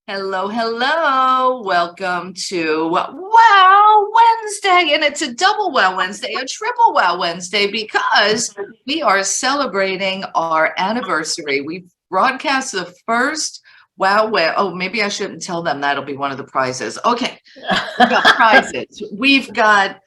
Hello, hello. Welcome to Wow Wednesday. And it's a double Wow Wednesday, a triple Wow Wednesday, because we are celebrating our anniversary. We've broadcast the first Wow. Oh, maybe I shouldn't tell them that'll be one of the prizes. Okay, we've got prizes. We've got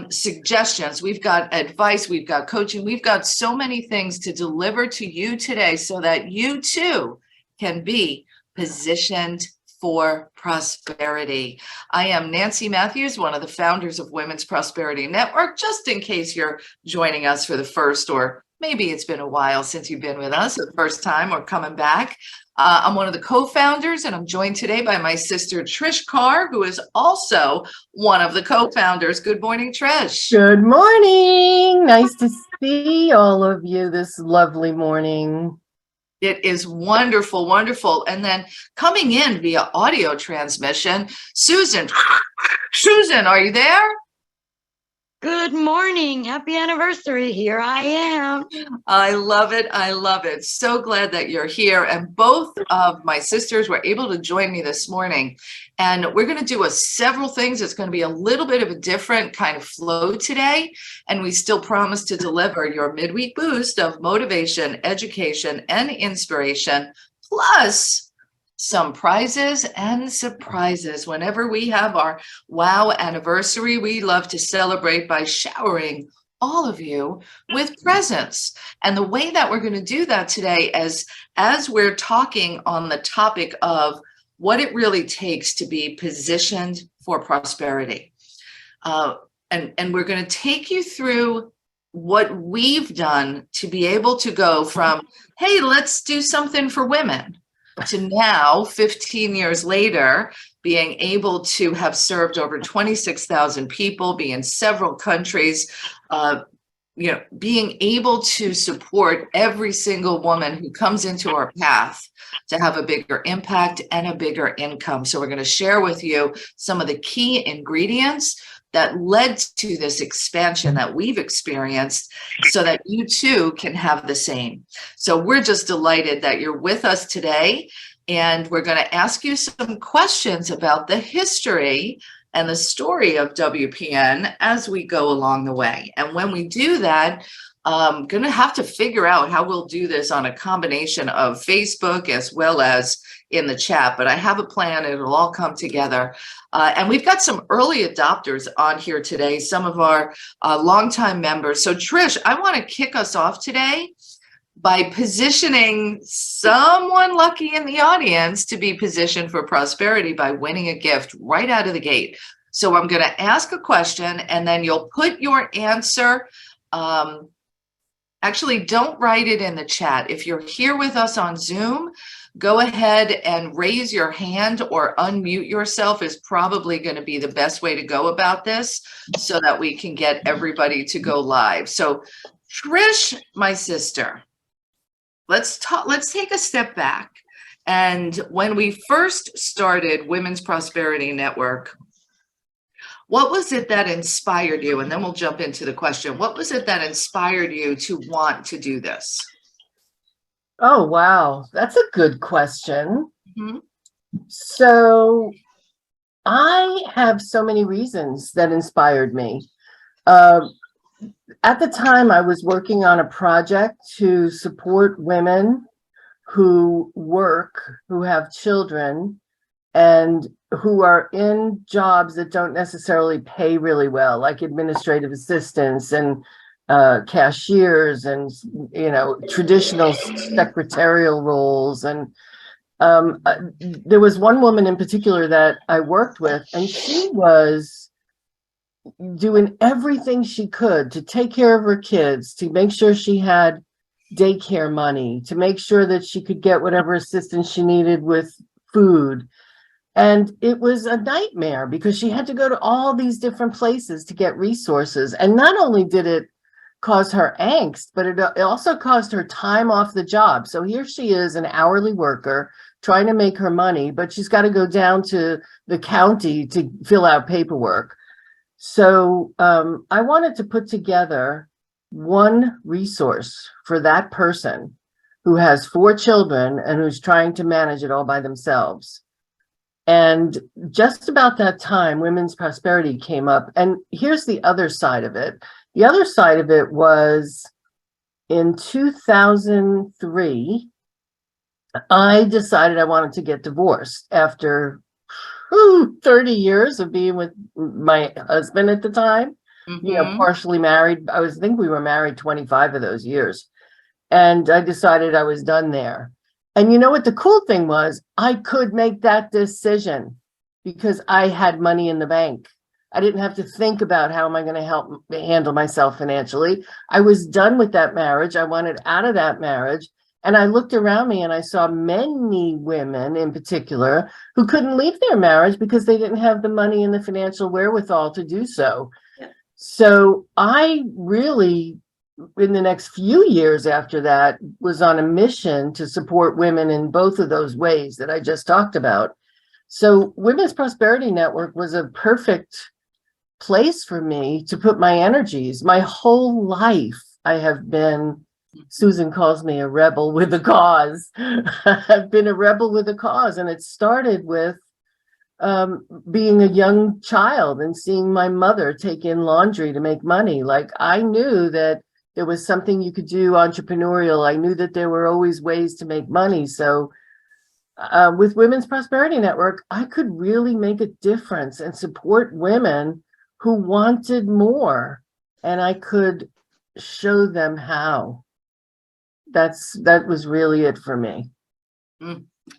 suggestions. We've got advice. We've got coaching. We've got so many things to deliver to you today so that you too can be positioned for prosperity. I am Nancy Matthews, one of the founders of Women's Prosperity Network, just in case you're joining us for the first, or maybe it's been a while since you've been with us, the first time or coming back. I'm one of the co-founders, and I'm joined today by my sister, TRISH Carr, who is also one of the co-founders. Good morning, TRISH. Good morning. Nice to see all of you this lovely morning. It is wonderful, wonderful. And then coming in via audio transmission, Susan. Susan, are you there? Good morning. Happy anniversary. Here I am. I love it. I love it. So glad that you're here. And both of my sisters were able to join me this morning. And we're going to do several things. It's going to be a little bit of a different kind of flow today. And we still promise to deliver your midweek boost of motivation, education, and inspiration, plus some prizes and surprises. Whenever we have our Wow anniversary, we love to celebrate by showering all of you with presents. And the way that we're going to do that today is, as we're talking on the topic of what it really takes to be positioned for prosperity. And we're going to take you through what we've done to be able to go from, hey, let's do something for women, to now, 15 years later, being able to have served over 26,000 people, be in several countries, being able to support every single woman who comes into our path to have a bigger impact and a bigger income. So we're going to share with you some of the key ingredients that led to this expansion that we've experienced so that you too can have the same. So we're just delighted that you're with us today. And we're going to ask you some questions about the history and the story of WPN as we go along the way. And when we do that, I'm going to have to figure out how we'll do this on a combination of Facebook as well as in the chat, but I have a plan. It'll all come together. And we've got some early adopters on here today, some of our longtime members. So Trish, I want to kick us off today by positioning someone lucky in the audience to be positioned for prosperity by winning a gift right out of the gate. So I'm going to ask a question, and then you'll put your answer. Actually, don't write it in the chat. If you're here with us on Zoom, go ahead and raise your hand or unmute yourself is probably going to be the best way to go about this so that we can get everybody to go live. So Trish, my sister, let's take a step back. And when we first started Women's Prosperity Network, what was it that inspired you? And then we'll jump into the question. What was it that inspired you to want to do this? Oh, wow. That's a good question. Mm-hmm. So I have so many reasons that inspired me. At the time, I was working on a project to support women who work, who have children, and who are in jobs that don't necessarily pay really well, like administrative assistants and cashiers and, traditional secretarial roles. And there was one woman in particular that I worked with, and she was doing everything she could to take care of her kids, to make sure she had daycare money, to make sure that she could get whatever assistance she needed with food. And it was a nightmare because she had to go to all these different places to get resources. And not only did it cause her angst, but it also caused her time off the job. So here she is, an hourly worker trying to make her money, but she's got to go down to the county to fill out paperwork. So I wanted to put together one resource for that person who has 4 children and who's trying to manage it all by themselves. And just about that time, women's prosperity came up. And here's the other side of it. The other side of it was in 2003, I decided I wanted to get divorced after 30 years of being with my husband at the time, partially married. I think we were married 25 of those years. And I decided I was done there. And you know what the cool thing was? I could make that decision because I had money in the bank. I didn't have to think about how am I going to handle myself financially. I was done with that marriage. I wanted out of that marriage. And I looked around me and I saw many women in particular who couldn't leave their marriage because they didn't have the money and the financial wherewithal to do so. Yeah. So I really, in the next few years after that, was on a mission to support women in both of those ways that I just talked about. So Women's Prosperity Network was a perfect place for me to put my energies. My whole life, I have been, Susan calls me a rebel with a cause. I've been a rebel with a cause. And it started with being a young child and seeing my mother take in laundry to make money. Like, I knew that there was something you could do entrepreneurial. I knew that there were always ways to make money. So with Women's Prosperity Network, I could really make a difference and support women who wanted more, and I could show them how. That was really it for me.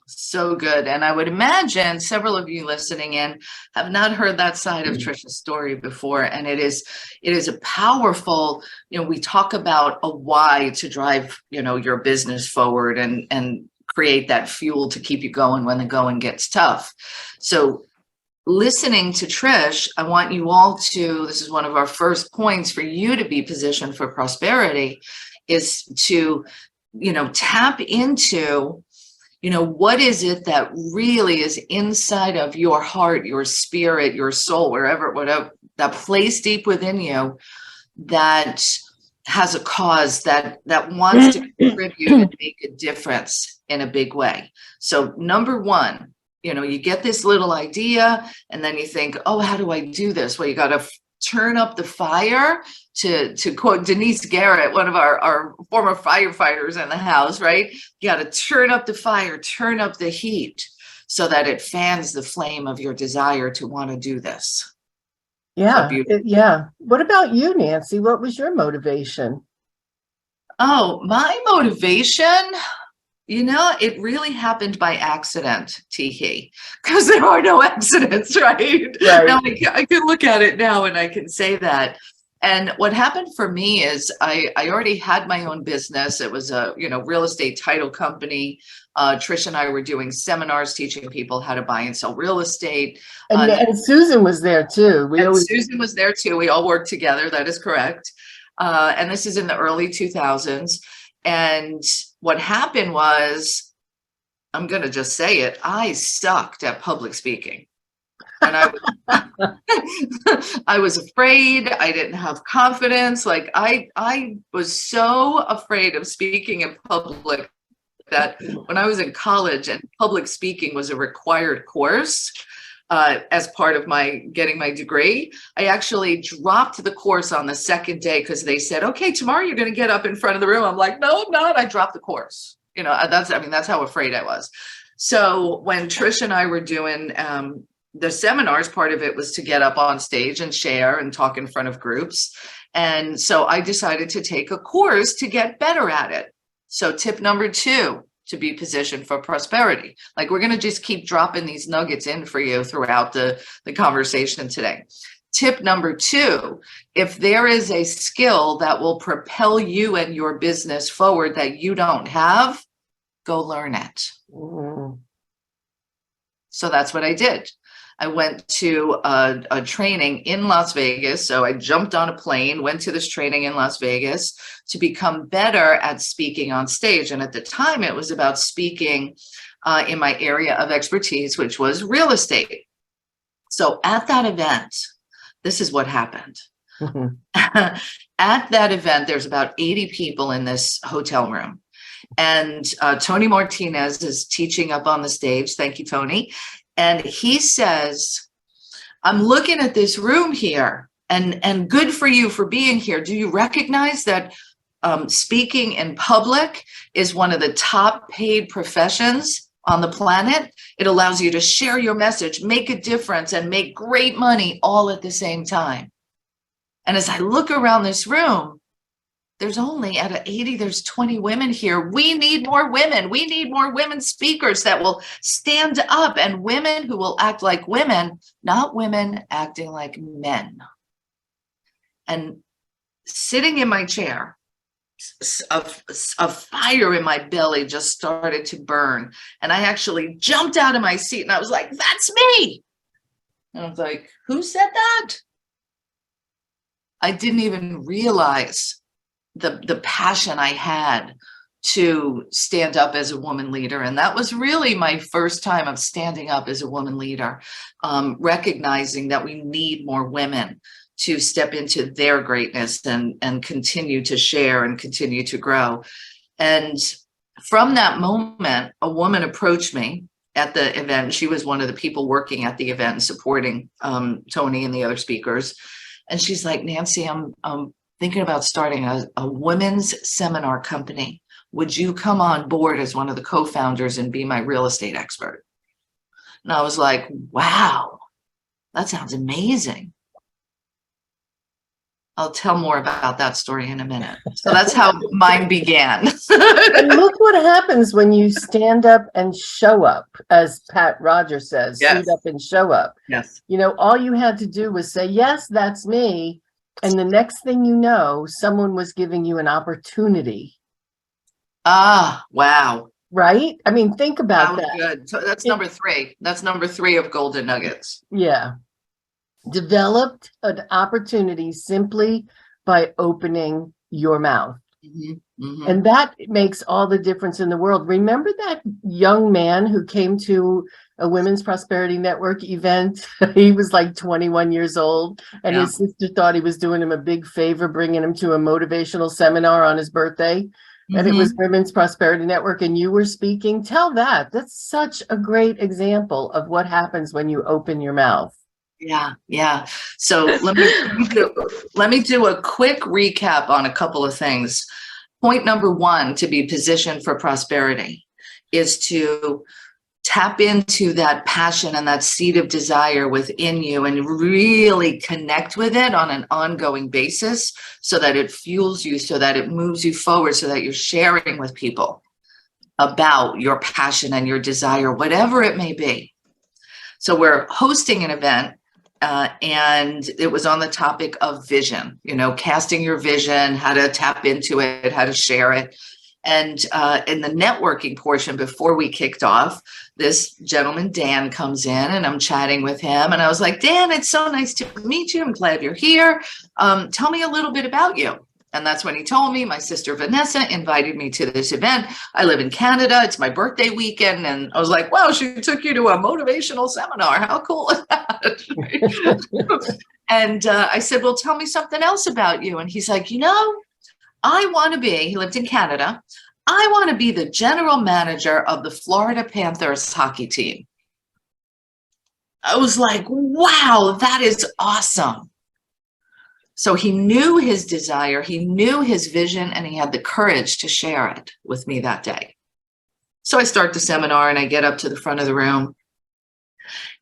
So good. And I would imagine several of you listening in have not heard that side of Trisha's story before. And it is a powerful, we talk about a why to drive, your business forward and create that fuel to keep you going when the going gets tough. So listening to Trish, I want you all to, this is one of our first points for you to be positioned for prosperity, is to, tap into, what is it that really is inside of your heart, your spirit, your soul, whatever, that place deep within you that has a cause that wants to contribute and make a difference in a big way. So number one, you get this little idea and then you think, oh, how do I do this? Well, you got to turn up the fire, to quote Denise Garrett, one of our former firefighters in the house, right? You got to turn up the fire, turn up the heat so that it fans the flame of your desire to want to do this. Yeah. Yeah. What about you, Nancy? What was your motivation? Oh, my motivation, it really happened by accident, Teehee, because there are no accidents, right? Now I can look at it now and I can say that. And what happened for me is I already had my own business. It was a, real estate title company. Trish and I were doing seminars teaching people how to buy and sell real estate. And Susan was there too. Susan was there too. We all worked together. That is correct. And this is in the early 2000s. And what happened was, I'm going to just say it, I sucked at public speaking. And I was afraid. I didn't have confidence. Like I was so afraid of speaking in public that when I was in college and public speaking was a required course, as part of getting my degree, I actually dropped the course on the second day because they said, okay, tomorrow you're going to get up in front of the room. I'm like, no, I'm not. I dropped the course. That's how afraid I was. So when Trish and I were doing the seminars, part of it was to get up on stage and share and talk in front of groups. And so I decided to take a course to get better at it. So tip number 2, to be positioned for prosperity. Like, we're going to just keep dropping these nuggets in for you throughout the conversation today. Tip number 2, if there is a skill that will propel you and your business forward that you don't have, go learn it. So that's what I did. I went to a training in Las Vegas. So I jumped on a plane, went to this training in Las Vegas to become better at speaking on stage. And at the time, it was about speaking in my area of expertise, which was real estate. So at that event, this is what happened. At that event, there's about 80 people in this hotel room. And Tony Martinez is teaching up on the stage. Thank you, Tony. And he says, I'm looking at this room here, and good for you for being here. Do you recognize that speaking in public is one of the top paid professions on the planet? It allows you to share your message, make a difference, and make great money all at the same time. And as I look around this room, there's only out of 80, there's 20 women here. We need more women. We need more women speakers that will stand up, and women who will act like women, not women acting like men. And sitting in my chair, a fire in my belly just started to burn. And I actually jumped out of my seat and I was like, that's me. And I was like, who said that? I didn't even realize the passion I had to stand up as a woman leader. And that was really my first time of standing up as a woman leader, recognizing that we need more women to step into their greatness and continue to share and continue to grow. And from that moment, a woman approached me at the event. She was one of the people working at the event and supporting Tony and the other speakers. And she's like, Nancy, I'm thinking about starting a women's seminar company. Would you come on board as one of the co-founders and be my real estate expert? And I was like, wow, that sounds amazing. I'll tell more about that story in a minute. So that's how mine began. And look what happens when you stand up and show up, as Pat Rogers says, Yes. suit up and show up. Yes. You know, all you had to do was say, yes, that's me. And the next thing you know, someone was giving you an opportunity. Ah, wow. Right? I mean, think about That was that. good. So that's number 3. That's number 3 of golden nuggets. Yeah. Developed an opportunity simply by opening your mouth. Mm-hmm, mm-hmm. And that makes all the difference in the world. Remember that young man who came to a Women's Prosperity Network event? He was like 21 years old, and his sister thought he was doing him a big favor, bringing him to a motivational seminar on his birthday. And it was Women's Prosperity Network, and you were speaking. Tell that. That's such a great example of what happens when you open your mouth. Yeah. So let me do a quick recap on a couple of things. Point number 1 to be positioned for prosperity is to tap into that passion and that seed of desire within you and really connect with it on an ongoing basis so that it fuels you, so that it moves you forward, so that you're sharing with people about your passion and your desire, whatever it may be. So we're hosting an event. And it was on the topic of vision, casting your vision, how to tap into it, how to share it. And in the networking portion, before we kicked off, this gentleman, Dan, comes in and I'm chatting with him. And I was like, Dan, it's so nice to meet you. I'm glad you're here. Tell me a little bit about you. And that's when he told me my sister Vanessa invited me to this event. I live in Canada. It's my birthday weekend. And I was like, wow, she took you to a motivational seminar. How cool is that? And I said, well, tell me something else about you. And he's like, I want to be, he lived in Canada. I want to be the general manager of the Florida Panthers hockey team. I was like, wow, that is awesome. So he knew his desire, he knew his vision, and he had the courage to share it with me that day. So I start the seminar and I get up to the front of the room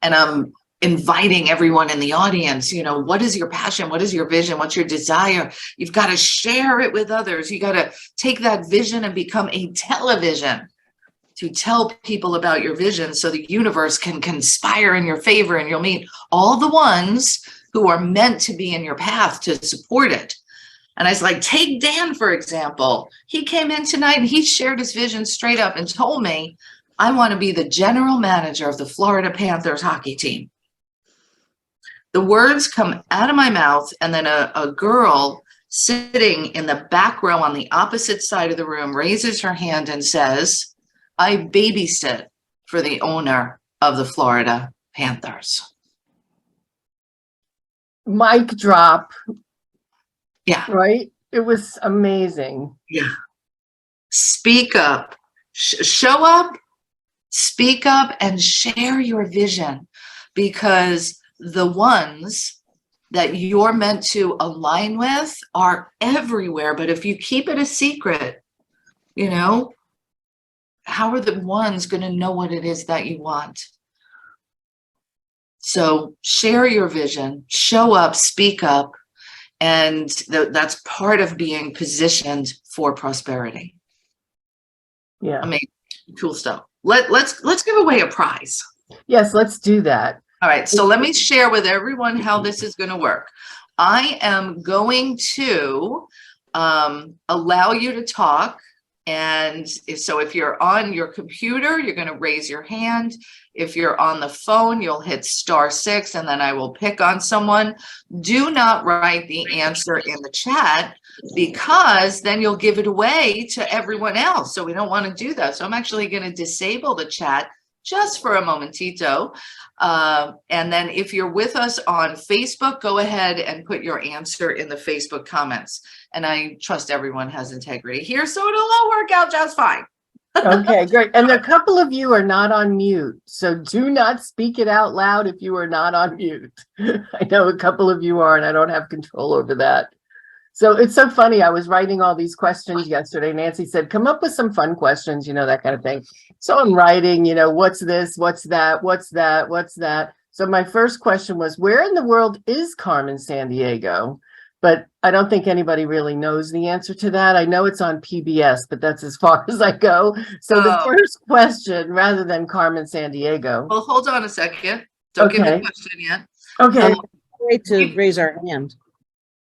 and I'm inviting everyone in the audience, what is your passion? What is your vision? What's your desire? You've got to share it with others. You got to take that vision and become a television to tell people about your vision so the universe can conspire in your favor and you'll meet all the ones who are meant to be in your path to support it. And I was like, take Dan, for example. He came in tonight and he shared his vision straight up and told me, I want to be the general manager of the Florida Panthers hockey team. The words come out of my mouth, and then a girl sitting in the back row on the opposite side of the room raises her hand and says, I babysit for the owner of the Florida Panthers. Mic drop. Yeah. Right? It was amazing. Yeah. Speak up. Show up Speak up and share your vision, because the ones that you're meant to align with are everywhere. But if you keep it a secret, how are the ones going to know what it is that you want? So share your vision, show up, speak up, and that's part of being positioned for prosperity. Yeah. I mean, cool stuff. Let's give away a prize. Yes, let's do that. All right, so let me share with everyone how this is going to work. I am going to allow you to talk. And if you're on your computer, you're going to raise your hand. If you're on the phone, you'll hit *6, and then I will pick on someone. Do not write the answer in the chat, because then you'll give it away to everyone else. So we don't want to do that. So I'm actually going to disable the chat just for a momentito. And then if you're with us on Facebook, go ahead and put your answer in the Facebook comments. And I trust everyone has integrity here, so it'll all work out just fine. Okay, great. And a couple of you are not on mute, so do not speak it out loud if you are not on mute. I know a couple of you are, and I don't have control over that. So it's so funny. I was writing all these questions yesterday. Nancy said, come up with some fun questions, that kind of thing. So I'm writing, what's this, what's that, what's that, what's that. So my first question was, where in the world is Carmen Sandiego? But I don't think anybody really knows the answer to that. I know it's on PBS, but that's as far as I go. So the first question, rather than Carmen Sandiego. Well, hold on a second. Don't give the question yet. Okay. Way to raise our hand.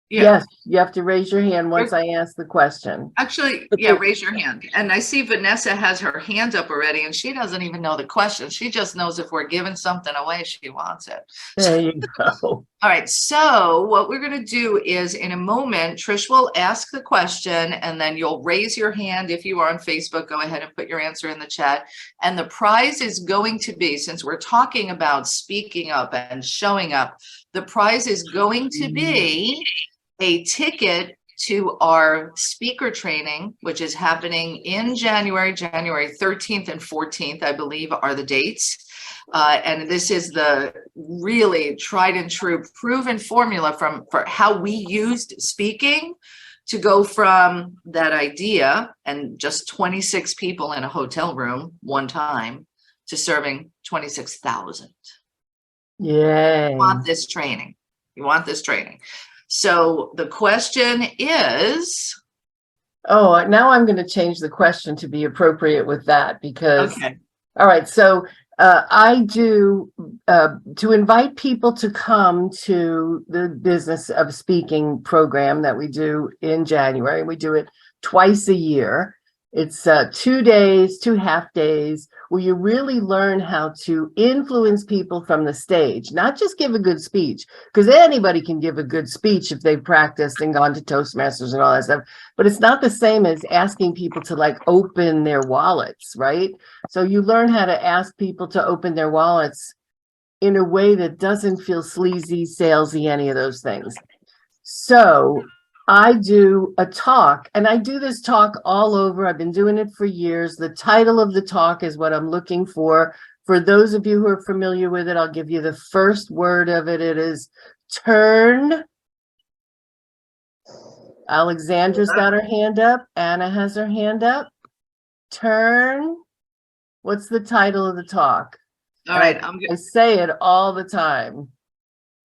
Yeah. Yes, you have to raise your hand once I ask the question. Actually, raise your hand. And I see Vanessa has her hand up already, and she doesn't even know the question. She just knows if we're giving something away, she wants it. There you go. All right. So what we're going to do is, in a moment, Trish will ask the question, and then you'll raise your hand. If you are on Facebook, go ahead and put your answer in the chat. And the prize is going to be, since we're talking about speaking up and showing up, the prize is going to be a ticket to our speaker training, which is happening in January 13th and 14th, I believe, are the dates. And this is the really tried and true proven formula for how we used speaking to go from that idea and just 26 people in a hotel room one time to serving 26,000. Yay. You want this training. You want this training. So the question is. Oh, now I'm going to change the question to be appropriate with that, because. Okay. All right. So I do to invite people to come to the Business of Speaking program that we do in January. We do it twice a year. It's 2 days, 2 half days, where you really learn how to influence people from the stage, not just give a good speech, because anybody can give a good speech if they've practiced and gone to Toastmasters and all that stuff. But it's not the same as asking people to open their wallets, right? So you learn how to ask people to open their wallets in a way that doesn't feel sleazy, salesy, any of those things. So I do a talk, and I do this talk all over. I've been doing it for years. The title of the talk is what I'm looking for. For those of you who are familiar with it, I'll give you the first word of it. It is turn. Alexandra's got her hand up. Anna has her hand up. Turn. What's the title of the talk? All right. I say it all the time.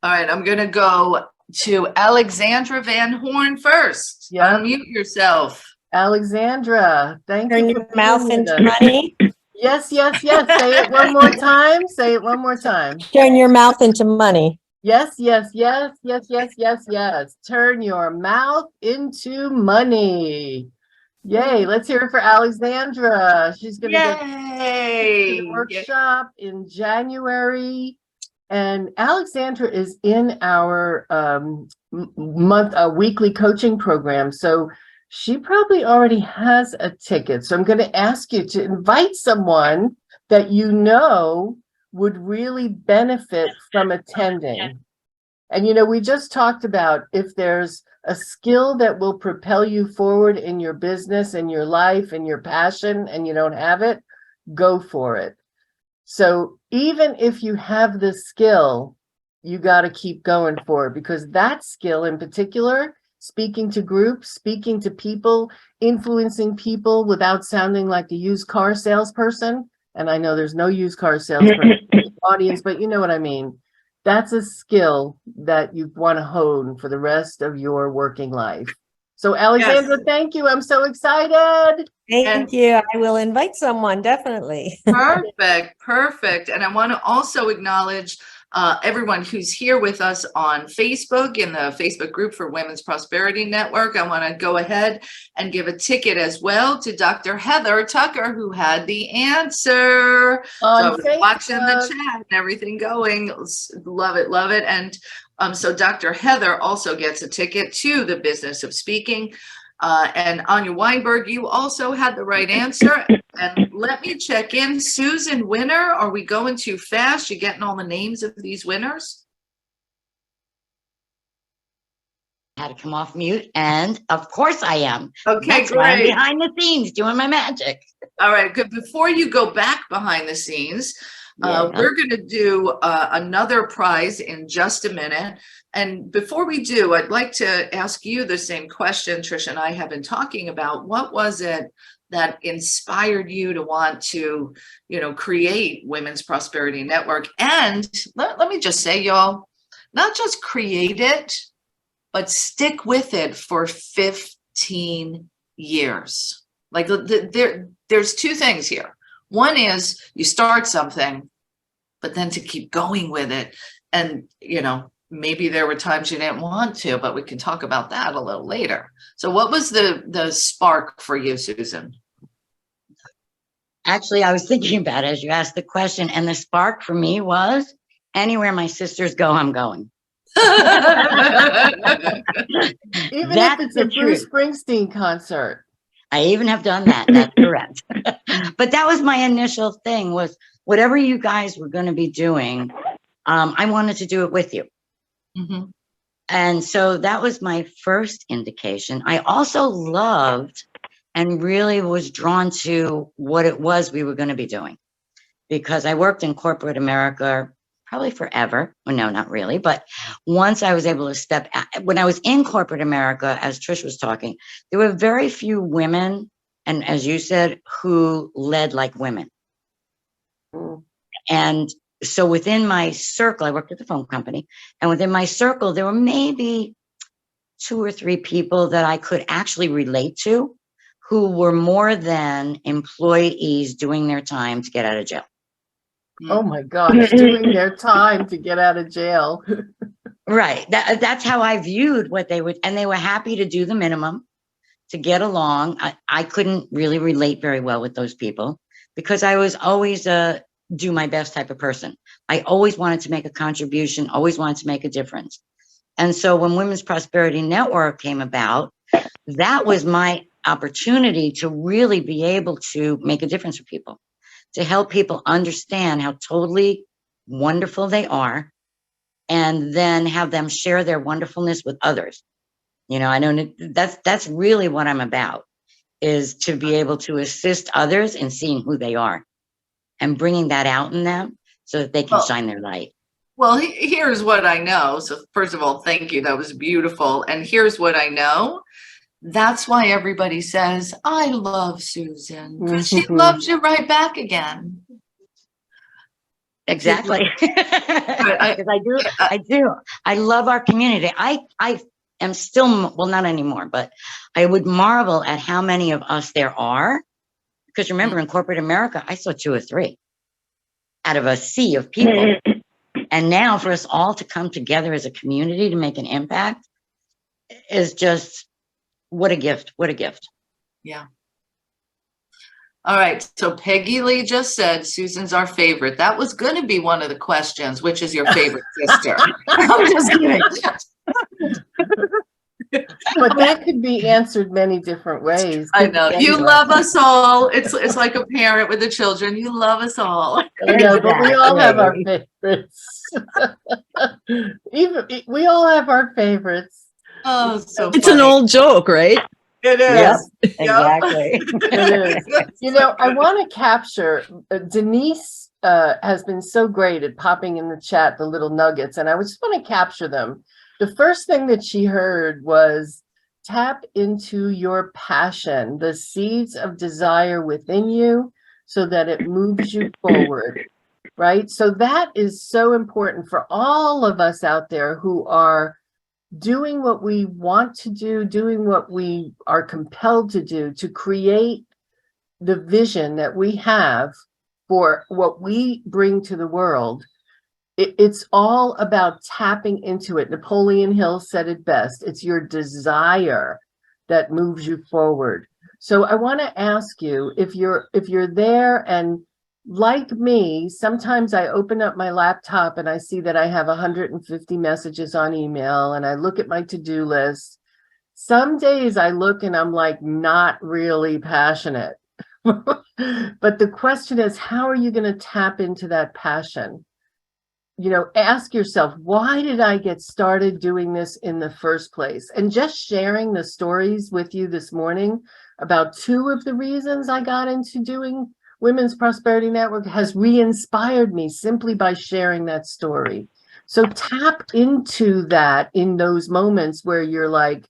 All right. I'm going to go to Alexandra Van Horn first. Yeah. Unmute yourself. Alexandra, thank you. Turn your mouth into money. Yes, yes, yes. Say it one more time. Say it one more time. Turn your mouth into money. Yes, yes, yes, yes, yes, yes, yes. Turn your mouth into money. Yay. Let's hear it for Alexandra. She's going to get to the workshop in January. And Alexandra is in our weekly coaching program. So she probably already has a ticket. So I'm going to ask you to invite someone that you know would really benefit from attending. And, we just talked about, if there's a skill that will propel you forward in your business and your life and your passion, and you don't have it, go for it. So even if you have the skill, you got to keep going for it, because that skill in particular, speaking to groups, speaking to people, influencing people without sounding like a used car salesperson. And I know there's no used car salesperson in the audience, but you know what I mean. That's a skill that you want to hone for the rest of your working life. So Alexandra, thank you. I'm so excited. Thank you. I will invite someone, definitely. Perfect, perfect. And I want to also acknowledge everyone who's here with us on Facebook, in the Facebook group for Women's Prosperity Network. I want to go ahead and give a ticket as well to Dr. Heather Tucker, who had the answer. So I was watching the chat and everything going. Love it, love it. And so Dr. Heather also gets a ticket to the Business of Speaking. And Anya Weinberg, you also had the right answer. And let me check in. Susan, winner, are we going too fast? You getting all the names of these winners? Had to come off mute, and of course I am. Okay, That's why I'm great. behind the scenes doing my magic. All right, good. Before you go back behind the scenes, we're going to do another prize in just a minute. And before we do, I'd like to ask you the same question Trish and I have been talking about. What was it that inspired you to want to, create Women's Prosperity Network? And let me just say, y'all, not just create it, but stick with it for 15 years. Like there's two things here. One is you start something, but then to keep going with it. And, maybe there were times you didn't want to, but we can talk about that a little later. So what was the spark for you, Susan? Actually, I was thinking about it as you asked the question, and the spark for me was anywhere my sisters go, I'm going. Even That's if it's the a Bruce truth. Springsteen concert. I even have done that. That's correct. But that was my initial thing, was whatever you guys were going to be doing, I wanted to do it with you. Mm-hmm. And so that was my first indication. I also loved and really was drawn to what it was we were going to be doing, because I worked in corporate America probably forever. Well, no, not really. But once I was able to step out, when I was in corporate America, as Trish was talking, there were very few women, and as you said, who led like women. Mm. And so within my circle, I worked at the phone company, and within my circle, there were maybe 2 or 3 people that I could actually relate to, who were more than employees doing their time to get out of jail. Oh my gosh, doing their time to get out of jail. Right. That's how I viewed what they would, and they were happy to do the minimum to get along. I couldn't really relate very well with those people, because I was always a do my best type of person. I always wanted to make a contribution, always wanted to make a difference. And so when Women's Prosperity Network came about, that was my opportunity to really be able to make a difference for people, to help people understand how totally wonderful they are, and then have them share their wonderfulness with others. I know that's really what I'm about, is to be able to assist others in seeing who they are and bringing that out in them so that they can shine their light. Well, here's what I know. So first of all, thank you. That was beautiful. And here's what I know. That's why everybody says, I love Susan, because she loves you right back again. Exactly. I do. I love our community. I am still, well, not anymore, but I would marvel at how many of us there are. Because remember, in corporate America, I saw 2 or 3 out of a sea of people. And now for us all to come together as a community to make an impact is just, what a gift. What a gift. Yeah. All right. So Peggy Lee just said Susan's our favorite. That was going to be one of the questions. Which is your favorite sister? I'm just kidding. But that could be answered many different ways. I know. You love us all. It's like a parent with the children. You love us all. I know, but we all have our favorites. We all have our favorites. Oh, so It's funny. an old joke, right? It is. Yep, Yep. exactly. It is. I want to capture Denise has been so great at popping in the chat the little nuggets, and I just want to capture them. The first thing that she heard was tap into your passion, the seeds of desire within you, so that it moves you forward, right? So that is so important for all of us out there who are doing what we want to do, doing what we are compelled to do, to create the vision that we have for what we bring to the world. It's all about tapping into it. Napoleon Hill said it best. It's your desire that moves you forward. So I want to ask you, if you're there, and like me, sometimes I open up my laptop and I see that I have 150 messages on email, and I look at my to-do list. Some days I look and I'm like, not really passionate. But the question is, how are you going to tap into that passion? You know, ask yourself, why did I get started doing this in the first place? And just sharing the stories with you this morning about 2 of the reasons I got into doing Women's Prosperity Network has re-inspired me simply by sharing that story. So tap into that in those moments where you're like,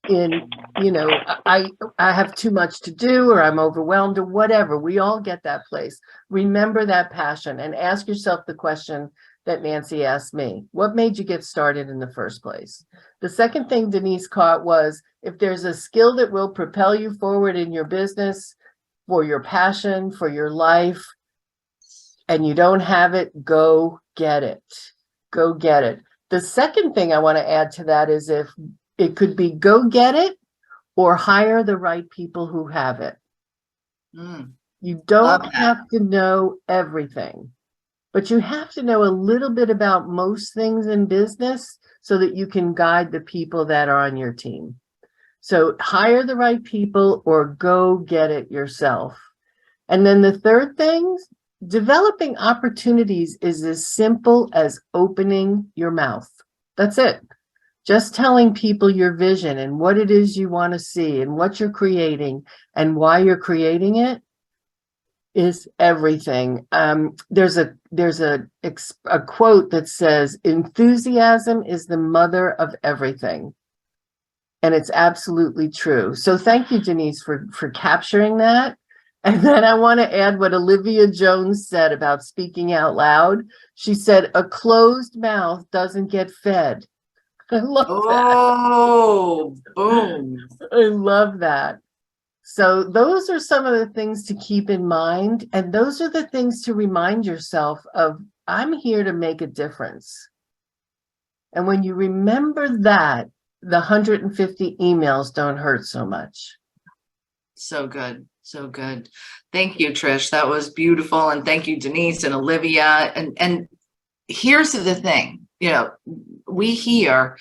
I have too much to do, or I'm overwhelmed, or whatever. We all get that place. Remember that passion and ask yourself the question that Nancy asked me. What made you get started in the first place? The second thing Denise caught was, if there's a skill that will propel you forward in your business, for your passion, for your life, and you don't have it, go get it. Go get it. The second thing I want to add to that is, if it could be go get it or hire the right people who have it. You don't have to know everything, but you have to know a little bit about most things in business so that you can guide the people that are on your team. So hire the right people or go get it yourself. And then the third thing, developing opportunities is as simple as opening your mouth. That's it. Just telling people your vision and what it is you want to see and what you're creating and why you're creating it is everything. There's a quote that says, enthusiasm is the mother of everything. And it's absolutely true. So thank you, Denise, for capturing that. And then I want to add what Olivia Jones said about speaking out loud. She said, a closed mouth doesn't get fed. I love that. Oh, boom. I love that. So those are some of the things to keep in mind. And those are the things to remind yourself of, I'm here to make a difference. And when you remember that, the 150 emails don't hurt so much. So good. So good. Thank you, Trish. That was beautiful. And thank you, Denise and Olivia. And here's the thing, we hear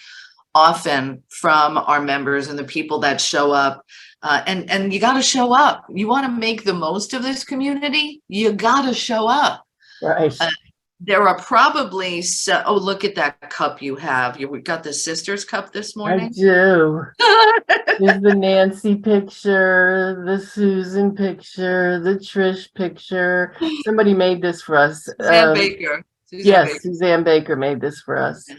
often from our members and the people that show up, and you got to show up. You want to make the most of this community, you got to show up. Right. There are probably oh, look at that cup you have. You got the sisters cup this morning. I do. There's the Nancy picture, the Susan picture, the Trish picture. Somebody made this for us. Suzanne Baker. Suzanne Baker made this for us.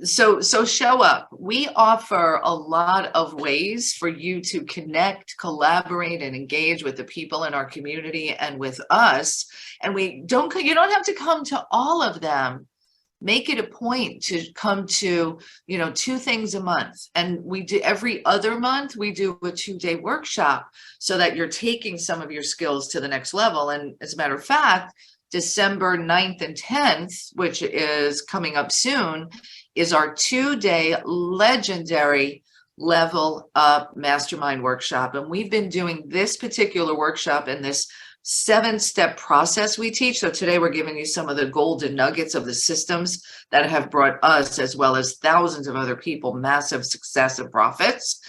So show up. We offer a lot of ways for you to connect, collaborate, and engage with the people in our community and with us. And you don't have to come to all of them. Make it a point to come to, 2 things a month. And we do every other month, we do a 2-day workshop so that you're taking some of your skills to the next level. And as a matter of fact, December 9th and 10th, which is coming up soon, is our 2-day legendary Level Up Mastermind workshop. And we've been doing this particular workshop in this 7-step process we teach. So today we're giving you some of the golden nuggets of the systems that have brought us, as well as thousands of other people, massive success and profits.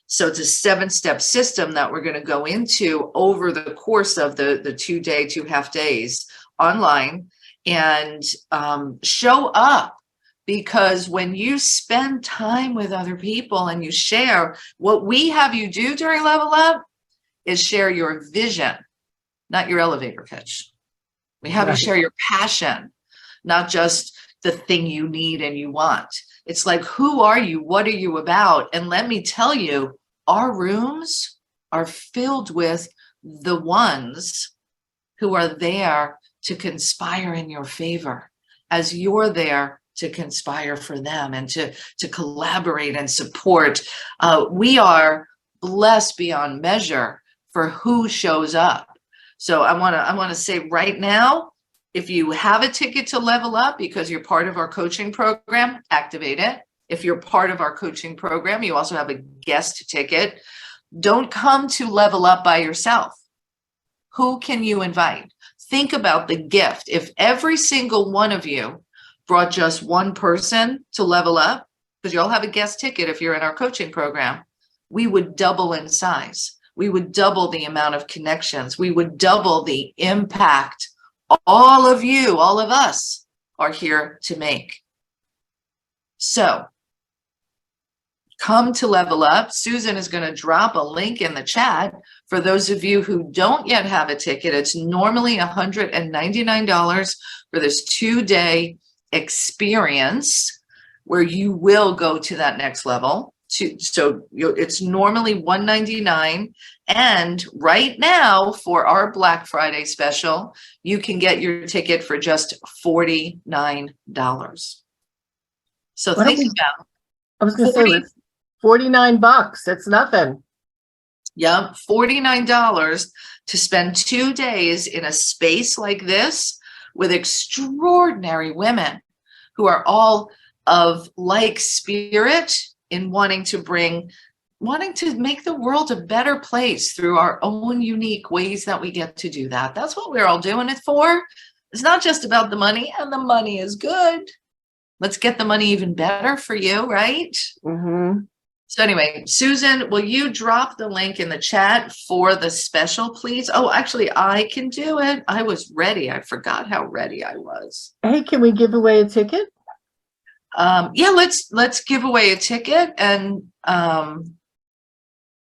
So it's a 7-step system that we're going to go into over the course of the 2-day, 2 half days online, and show up, because when you spend time with other people and you share, what we have you do during Level Up is share your vision, not your elevator pitch. We have you Right. share your passion, not just the thing you need and you want. It's like, who are you? What are you about? And let me tell you, our rooms are filled with the ones who are there to conspire in your favor, as you're there to conspire for them and to collaborate and support. We are blessed beyond measure for who shows up. So I want to say right now, if you have a ticket to level up because you're part of our coaching program, activate it. If you're part of our coaching program, you also have a guest ticket. Don't come to level up by yourself. Who can you invite? Think about the gift. If every single one of you brought just one person to level up, because you all have a guest ticket if you're in our coaching program, we would double in size. We would double the amount of connections. We would double the impact all of you, all of us are here to make. So come to level up. Susan is going to drop a link in the chat. For those of you who don't yet have a ticket, it's normally $199 for this 2-day experience where you will go to that next level. So it's normally $199. And right now for our Black Friday special, you can get your ticket for just $49. So Why don't think we- about I was going to say, 40 it's $49. That's nothing. Yeah, $49 to spend 2 days in a space like this with extraordinary women who are all of like spirit in wanting to make the world a better place through our own unique ways that we get to do that. That's what we're all doing it for. It's not just about the money, and the money is good. Let's get the money even better for you, right? Mm-hmm. So anyway, Susan, will you drop the link in the chat for the special, please? Oh, actually, I can do it. I was ready. I forgot how ready I was. Hey, can we give away a ticket? Yeah, let's give away a ticket. And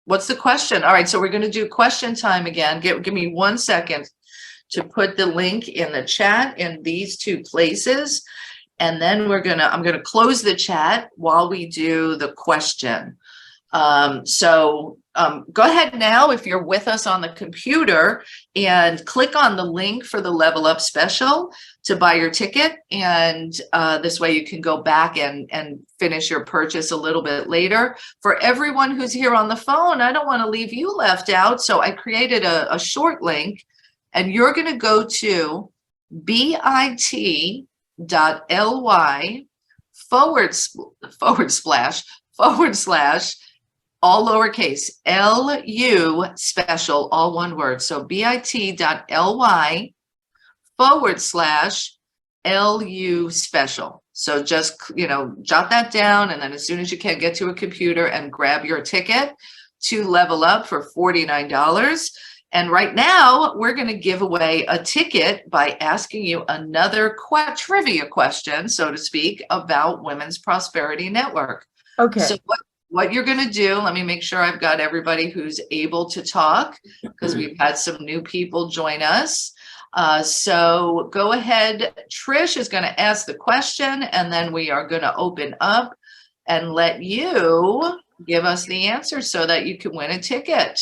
what's the question? All right, so we're going to do question time again. Give me 1 second to put the link in the chat in these two places. And then I'm gonna close the chat while we do the question. So go ahead now if you're with us on the computer and click on the link for the Level Up special to buy your ticket. And this way you can go back and finish your purchase a little bit later. For everyone who's here on the phone, I don't want to leave you left out. So I created a short link, and you're gonna go to bit.ly forward slash all lowercase LU special, all one word. So bit.ly / LU special. So just, jot that down. And then as soon as you can, get to a computer and grab your ticket to Level Up for $49. And right now, we're going to give away a ticket by asking you another trivia question, so to speak, about Women's Prosperity Network. Okay. So what you're going to do, let me make sure I've got everybody who's able to talk, because we've had some new people join us. So go ahead. Trish is going to ask the question, and then we are going to open up and let you give us the answer so that you can win a ticket.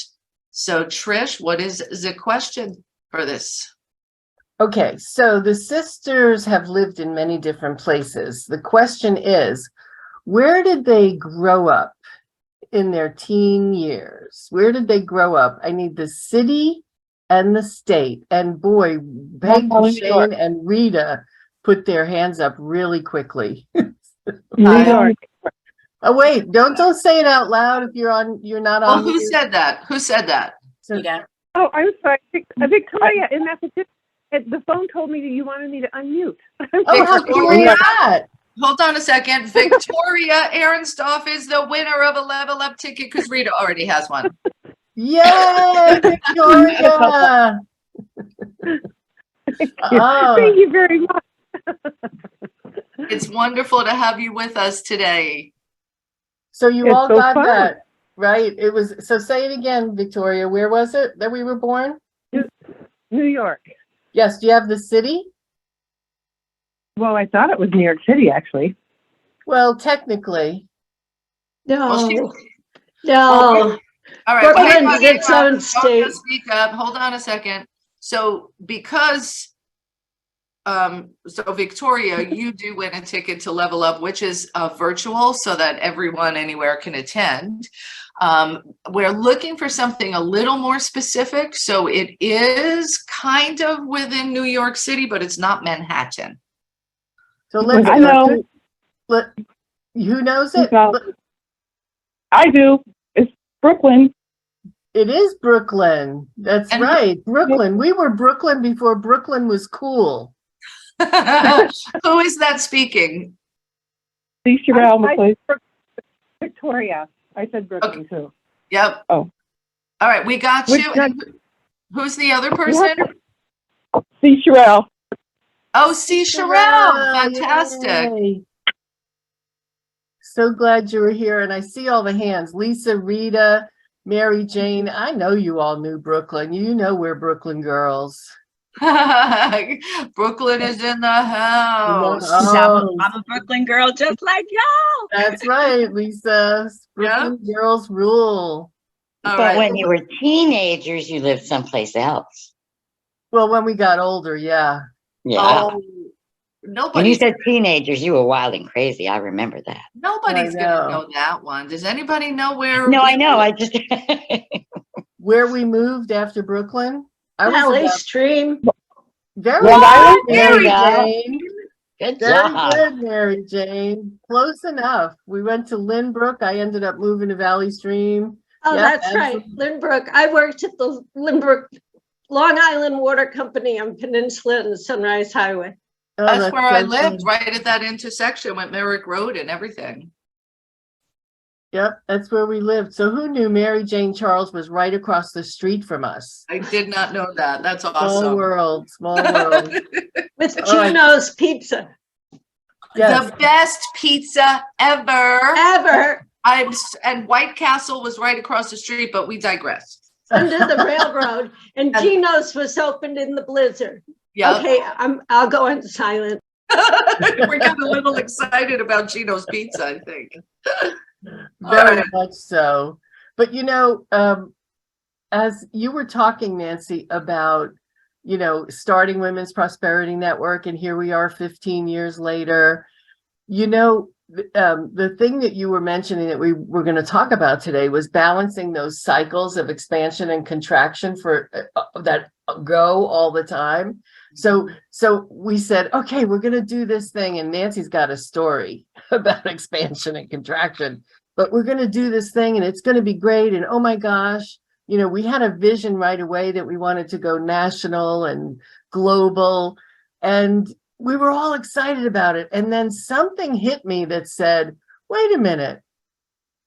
So Trish, what is the question for this? Okay, so the sisters have lived in many different places. The question is, where did they grow up in their teen years? Where did they grow up? I need the city and the state. And boy, Peg, Shane, and Rita put their hands up really quickly. New York. Oh wait, don't say it out loud if you're not on. Well, who said that? Who said that? So, Oh, I'm sorry. Victoria in Massachusetts, the phone told me that you wanted me to unmute. oh, how cool is that? Hold on a second. Victoria Ehrenstoff is the winner of a Level Up ticket because Rita already has one. Yay, Victoria! Oh. Thank you very much. It's wonderful to have you with us today. So you It's all so got fun. that, right? It was, so say it again, Victoria. Where was it that we were born? New York. Yes, do you have the city? Well, I thought it was New York City, actually. Well, technically. Well, she- No, Oh, no. all right. well, hang Brooklyn's on, hang its on. own Don't state. just speak up. Hold on a second. So because, so Victoria, you do win a ticket to Level Up, which is virtual so that everyone anywhere can attend. We're looking for something a little more specific. So it is kind of within New York City, but it's not Manhattan. So let's I know. Who knows it? I do. It's Brooklyn. It is Brooklyn. That's And- right. Brooklyn. We were Brooklyn before Brooklyn was cool. Who is that speaking? See Sherelle McCoy. Victoria. I said Brooklyn too. Yep. Oh. All right, we got Which you. one? And who's the other person? See Sherelle. Oh, see Sherelle. Fantastic. Yay. So glad you were here. And I see all the hands. Lisa, Rita, Mary Jane. I know you all knew Brooklyn. You know we're Brooklyn girls. Brooklyn is in the house. Oh, I'm a Brooklyn girl just like y'all. that's right, Lisa. Brooklyn girls rule. All But right. when you were teenagers, you lived someplace else. Well, when we got older, yeah. Yeah. Oh, When you nobody's said teenagers, you were wild and crazy. I remember that. nobody's I gonna know. know that one. Does anybody know where? No, we I know. live? I just. Where we moved after Brooklyn. I was Valley about Stream. very Long good, Island? Mary There Jane. Good Very job. good, Mary Jane. Close enough. We went to Lynbrook. I ended up moving to Valley Stream. Oh, Yep, that's right. absolutely. Lynbrook. I worked at the Lynbrook Long Island Water Company on Peninsula and Sunrise Highway. Oh, That's where I so lived, fun. right at that intersection with Merrick Road and everything. Yep, that's where we lived. So who knew Mary Jane Charles was right across the street from us? I did not know that. That's Small awesome. world, small world. With All right. Gino's Pizza. Yes. The best pizza ever. Ever And White Castle was right across the street, but we digress. under the railroad. And Gino's was opened in the blizzard. Yeah. Okay, I'll go on silent. We're getting a little excited about Gino's Pizza, I think. Very right. much so. But as you were talking, Nancy, about, starting Women's Prosperity Network, and here we are 15 years later, the thing that you were mentioning that we were going to talk about today was balancing those cycles of expansion and contraction for that go all the time. So we said, okay, we're going to do this thing. And Nancy's got a story about expansion and contraction, but we're going to do this thing and it's going to be great. And oh my gosh, we had a vision right away that we wanted to go national and global. And we were all excited about it. And then something hit me that said, wait a minute,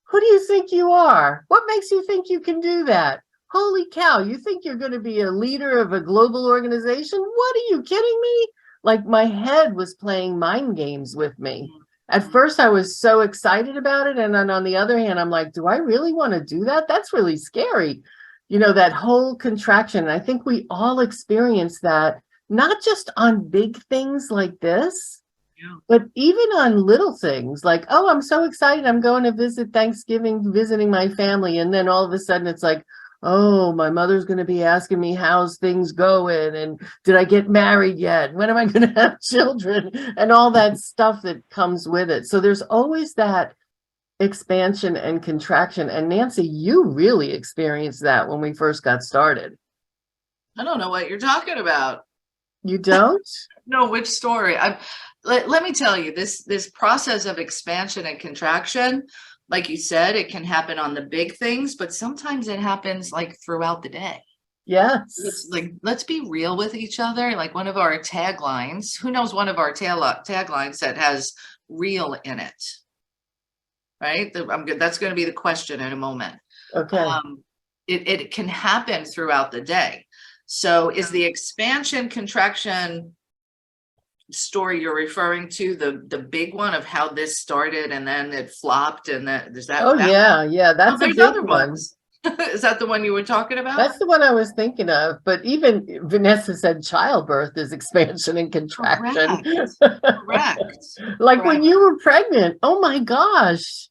who do you think you are? What makes you think you can do that? Holy cow, you think you're going to be a leader of a global organization? What are you kidding me? Like my head was playing mind games with me. At first, I was so excited about it. And then on the other hand, I'm like, do I really want to do that? That's really scary. That whole contraction. And I think we all experience that, not just on big things like this, but even on little things like, oh, I'm so excited. I'm going to visit Thanksgiving, visiting my family. And then all of a sudden it's like, oh, my mother's going to be asking me how's things going. And did I get married yet? When am I going to have children? And all that stuff that comes with it. So there's always that expansion and contraction. And Nancy, you really experienced that when we first got started. I don't know what you're talking about. You don't? No, which story? Let me tell you, this process of expansion and contraction, like you said, it can happen on the big things, but sometimes it happens like throughout the day. Yes. It's like, let's be real with each other. Like one of our taglines, who knows one of our taglines that has real in it? Right? That's going to be the question in a moment. Okay. It can happen throughout the day. So is the expansion contraction story you're referring to the big one of how this started and then it flopped and that is that? Oh, that yeah. That's a there's big other one. ones. Is that the one you were talking about? That's the one I was thinking of, but even Vanessa said childbirth is expansion and contraction. Correct. Like when Correct. you were pregnant, oh my gosh,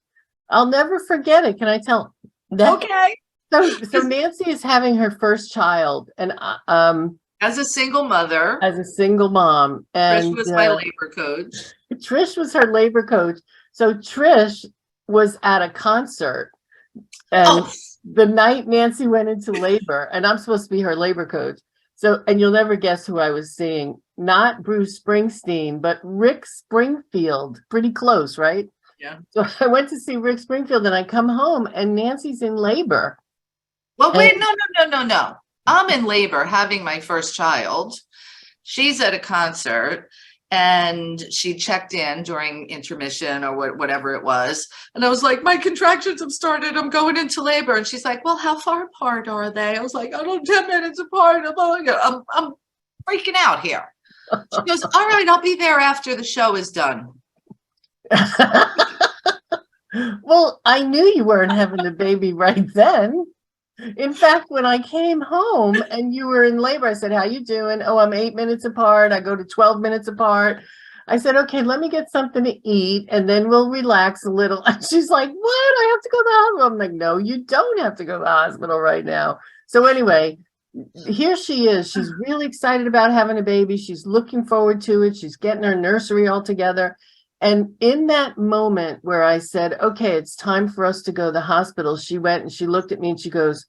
I'll never forget it. Can I tell that? Okay. So Nancy is having her first child, and As a single mother, as a single mom, Trish and was my labor coach. Trish was her labor coach. So Trish was at a concert, and Oh, the night Nancy went into labor, and I'm supposed to be her labor coach. So, and you'll never guess who I was seeing. Not Bruce Springsteen, but Rick Springfield. Pretty close, right? Yeah. So I went to see Rick Springfield, and I come home, and Nancy's in labor. well, wait, And- no. I'm in labor having my first child. She's at a concert and she checked in during intermission or whatever it was. And I was like, my contractions have started. I'm going into labor. And she's like, well, how far apart are they? I was like, I don't 10 minutes apart. I'm freaking out here. She goes, all right, I'll be there after the show is done. Well, I knew you weren't having the baby right then. In fact, when I came home and you were in labor, I said, how you doing? Oh, I'm 8 minutes apart. I go to 12 minutes apart. I said, okay, let me get something to eat and then we'll relax a little. And she's like, what? I have to go to the hospital. I'm like, no, you don't have to go to the hospital right now. So anyway, here she is. She's really excited about having a baby. She's looking forward to it. She's getting her nursery all together. And in that moment where I said, okay, it's time for us to go to the hospital, she went and she looked at me and she goes,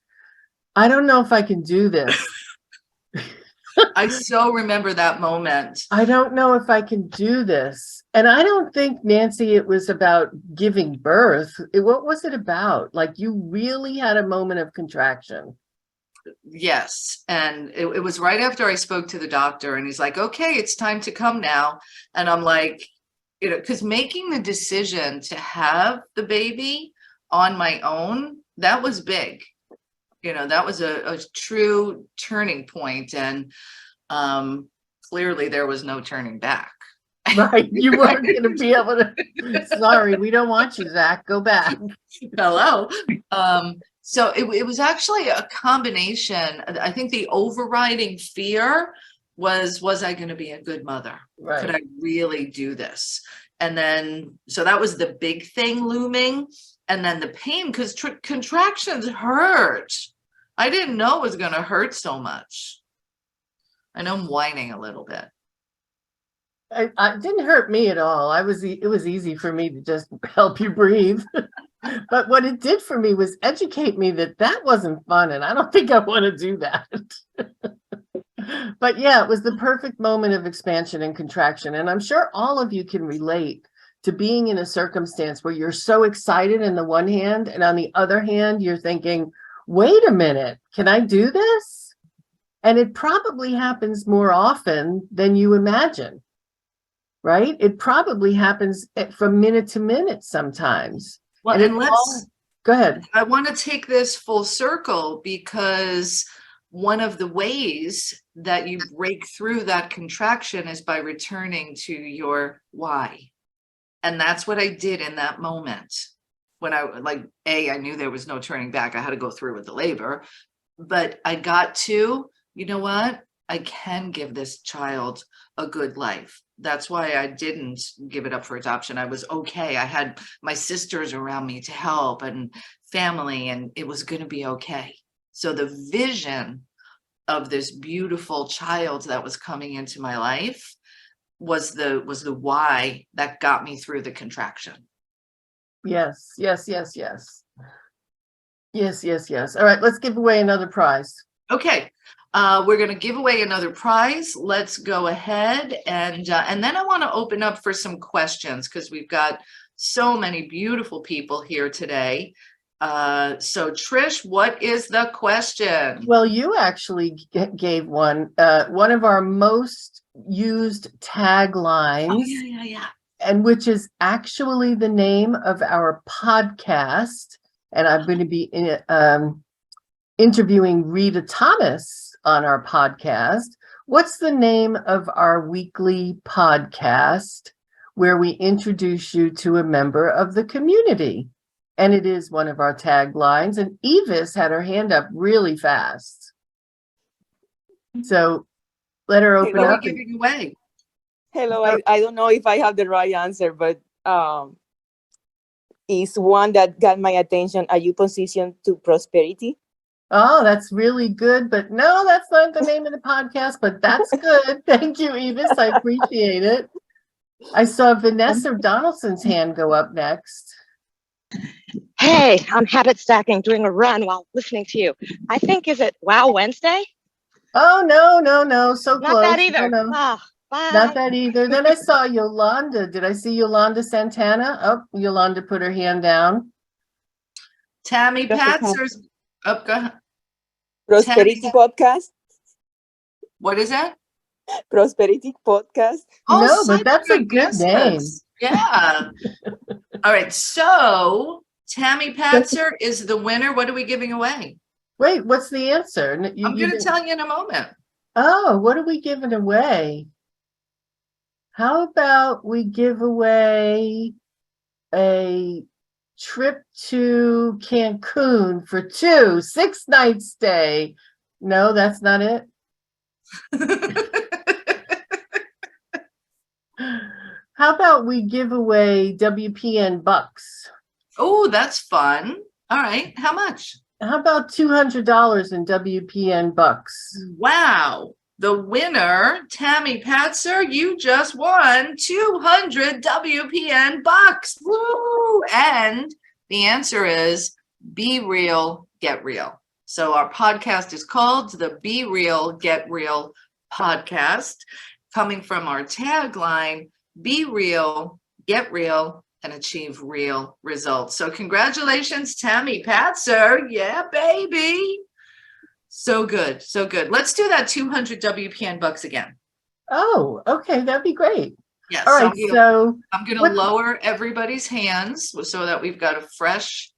I don't know if I can do this. I so remember that moment. I don't know if I can do this. And I don't think, Nancy, it was about giving birth. What was it about? Like you really had a moment of contraction. Yes. And it was right after I spoke to the doctor and he's like, okay, it's time to come now. And I'm like, because making the decision to have the baby on my own, that was big. That was a true turning point. And clearly there was no turning back. Right. You weren't going to be able to. Sorry, we don't want you, Zach. Go back. Hello. So it was actually a combination. I think the overriding fear was I going to be a good mother? Right. Could I really do this? And then, so that was the big thing looming. And then the pain, because contractions hurt. I didn't know it was going to hurt so much. I know I'm whining a little bit. It didn't hurt me at all. It was easy for me to just help you breathe. But what it did for me was educate me that wasn't fun. And I don't think I want to do that. But yeah, it was the perfect moment of expansion and contraction. And I'm sure all of you can relate to being in a circumstance where you're so excited on the one hand, and on the other hand, you're thinking, wait a minute, can I do this? And it probably happens more often than you imagine, right? It probably happens from minute to minute sometimes. Well, and go ahead. I want to take this full circle because one of the ways that you break through that contraction is by returning to your why. And that's what I did in that moment. When I knew there was no turning back. I had to go through with the labor, but I got to, you know what? I can give this child a good life. That's why I didn't give it up for adoption. I was okay. I had my sisters around me to help and family, and it was going to be okay. So the vision of this beautiful child that was coming into my life was the why that got me through the contraction. Yes. All right, let's give away another prize. Okay. We're going to give away another prize. Let's go ahead and then I want to open up for some questions because we've got so many beautiful people here today. So Trish, what is the question? Well, you actually gave one of our most used taglines. Oh, yeah. And which is actually the name of our podcast. And I'm going to be interviewing Rita Thomas on our podcast. What's the name of our weekly podcast where we introduce you to a member of the community? And it is one of our taglines. And Evis had her hand up really fast. So let her open What are up. we giving away? Hello, I don't know if I have the right answer, but is one that got my attention. Are you positioned to prosperity? Oh, that's really good. But no, that's not the name of the podcast, but that's good. Thank you, Evis. I appreciate it. I saw Vanessa Donaldson's hand go up next. Hey, I'm habit stacking, doing a run while listening to you. I think, is it Wow Wednesday? Oh, no. So Not close. that either. No. Ah, bye. Not that either. Then I saw Yolanda. Did I see Yolanda Santana? Oh, Yolanda put her hand down. Tammy Just a Patzer's, oh, go ahead. Prosperity Tammy- podcast? What is that? Prosperity podcast? No, but such that's a good guesses. name. Yeah. All right. So Tammy Patzer is the winner. What are we giving away? Wait, what's the answer? I'm going to tell you in a moment. Oh, what are we giving away? How about we give away a trip to Cancun for 6-night stay? No, that's not it. How about we give away WPN bucks? Oh, that's fun. All right. How much? How about $200 in WPN bucks? Wow. The winner, Tammy Patzer, you just won 200 WPN bucks. Woo! And the answer is Be Real, Get Real. So our podcast is called the Be Real, Get Real podcast, coming from our tagline, Be Real, Get Real, and achieve real results. So congratulations, Tammy Patzer. Yeah, baby. So good. So good. Let's do that 200 WPN bucks again. Oh, okay. That'd be great. Yes. All right. So I'm going to what- lower everybody's hands so that we've got a fresh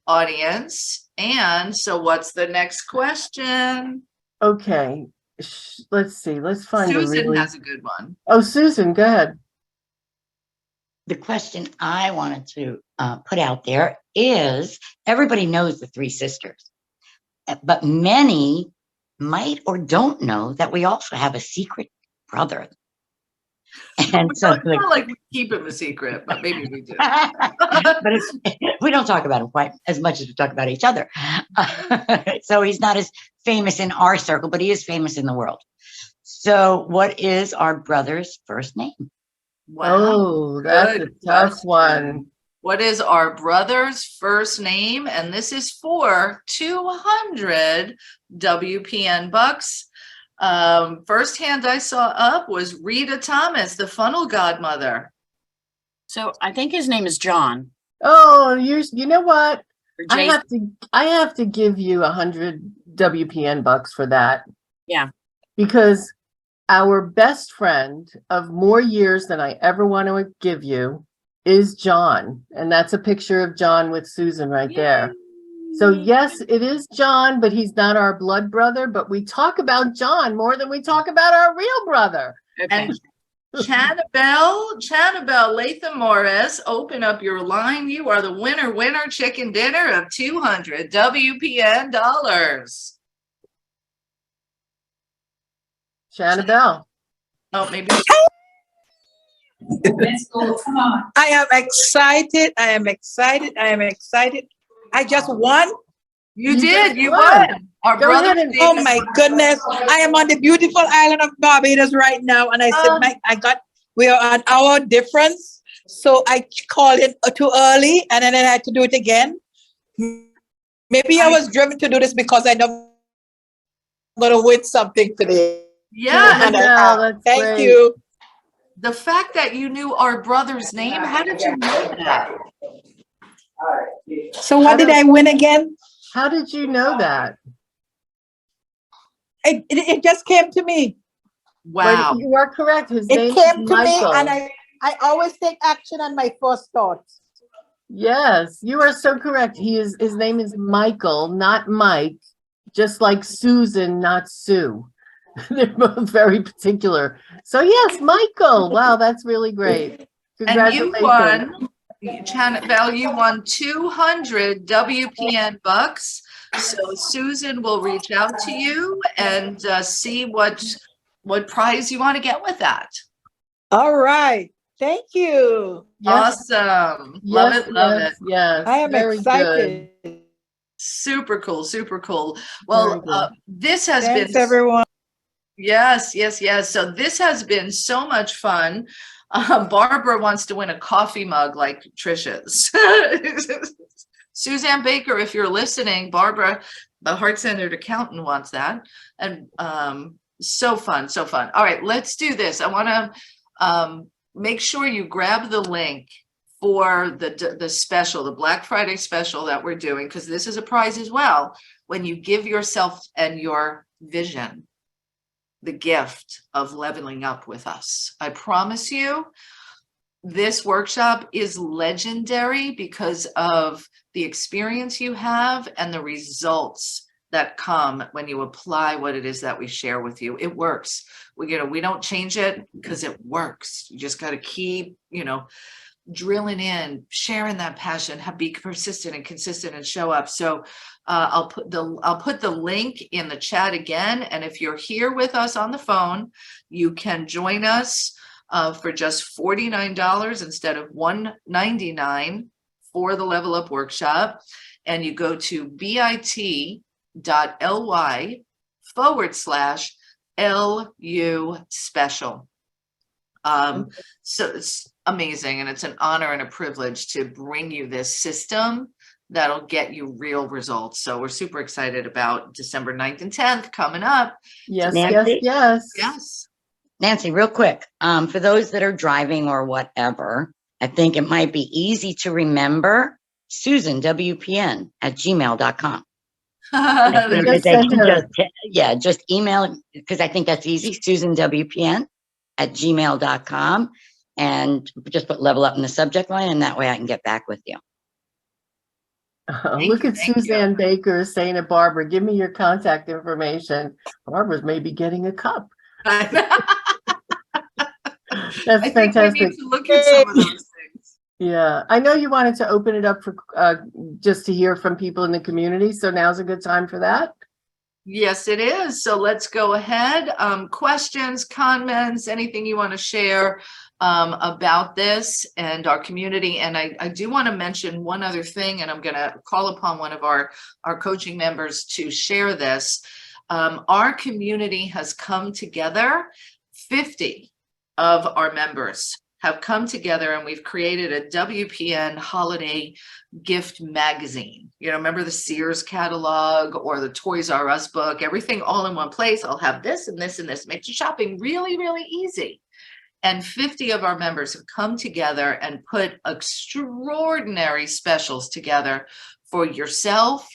audience. And so what's the next question? okay. Let's see. Let's find a Susan really... has a good one. Oh, Susan, go ahead. The question I wanted to put out there is, everybody knows the three sisters, but many might or don't know that we also have a secret brother. And so It's not like we keep him a secret, but maybe we do. but we don't talk about him quite as much as we talk about each other. So he's not as famous in our circle, but he is famous in the world. So what is our brother's first name? Wow. Oh, that's Good a tough question. one. What is our brother's first name? And this is for 200 WPN bucks. First hand I saw up was Rita Thomas, the funnel godmother. So I think his name is John. Oh, you know what? Or I Jason. have to give you 100 WPN bucks for that. Yeah. Because our best friend of more years than I ever want to give you is John. And that's a picture of John with Susan right there. So yes, it is John, but he's not our blood brother. But we talk about John more than we talk about our real brother. Okay. And Chanabelle Latham Morris, open up your line. You are the winner chicken dinner of 200 WPN dollars. Shanabelle. Oh, maybe. I am excited. I am excited. I am excited. I just won. You You did. just You won. won. Our Go brother. ahead and- Oh my goodness. I am on the beautiful island of Barbados right now. And I said, we are an hour difference. So I called it too early and then I had to do it again. Maybe I was driven to do this because I know I'm going to win something today. Yeah. And Yeah, that's thank great. you. The fact that you knew our brother's name, how did you know that? So what did I win again? How did you know that? It just came to me. Wow. But you are correct. His It name came is to me Michael. and I always take action on my first thoughts. Yes, you are so correct. His name is Michael, not Mike, just like Susan, not Sue. They're both very particular. So yes, Michael. Wow, that's really great. And you Congratulations. won Val, you won 200 WPN bucks. So Susan will reach out to you and see what prize you want to get with that. All right. Thank you. Yes, Awesome. Love yes, it. Love yes, it. yes. I am Very good. excited. Super cool. Super cool. Very Well, good. this has Thanks, been, everyone. yes, yes, yes. So this has been so much fun. Barbara wants to win a coffee mug like Trisha's. Suzanne Baker, if you're listening, Barbara, the heart-centered accountant, wants that. And so fun, so fun. All right, let's do this. I want to make sure you grab the link for the special, the Black Friday special that we're doing, because this is a prize as well. When you give yourself and your vision the gift of leveling up with us, I promise you, this workshop is legendary because of the experience you have and the results that come when you apply what it is that we share with you. It works. We don't change it because it works. You just got to keep, drilling in, sharing that passion, be persistent and consistent and show up. So I'll put the link in the chat again. And if you're here with us on the phone, you can join us for just $49 instead of $199 for the Level Up Workshop. And you go to bit.ly/LU special. So it's amazing. And it's an honor and a privilege to bring you this system that'll get you real results. So we're super excited about December 9th and 10th coming up. Yes, Nancy? yes. Yes. Nancy, real quick, for those that are driving or whatever, I think it might be easy to remember Susan, WPN @gmail.com. We just sent her. Just email, because I think that's easy, Susan, WPN @gmail.com, and just put level up in the subject line, and that way I can get back with you. Look at thank Suzanne Baker saying to Barbara, give me your contact information. Barbara's maybe getting a cup. That's I think we fantastic. need to look at some of those things. Yeah, I know you wanted to open it up for just to hear from people in the community. So now's a good time for that. Yes, it is. So let's go ahead. Questions, comments, anything you want to share about this and our community. And I do want to mention one other thing, and I'm going to call upon one of our coaching members to share this. Our community has come together. 50 of our members have come together, and we've created a WPN holiday gift magazine. Remember the Sears catalog or the Toys R Us book, everything all in one place. I'll have this and this and this. Makes shopping really, really easy. And 50 of our members have come together and put extraordinary specials together for yourself,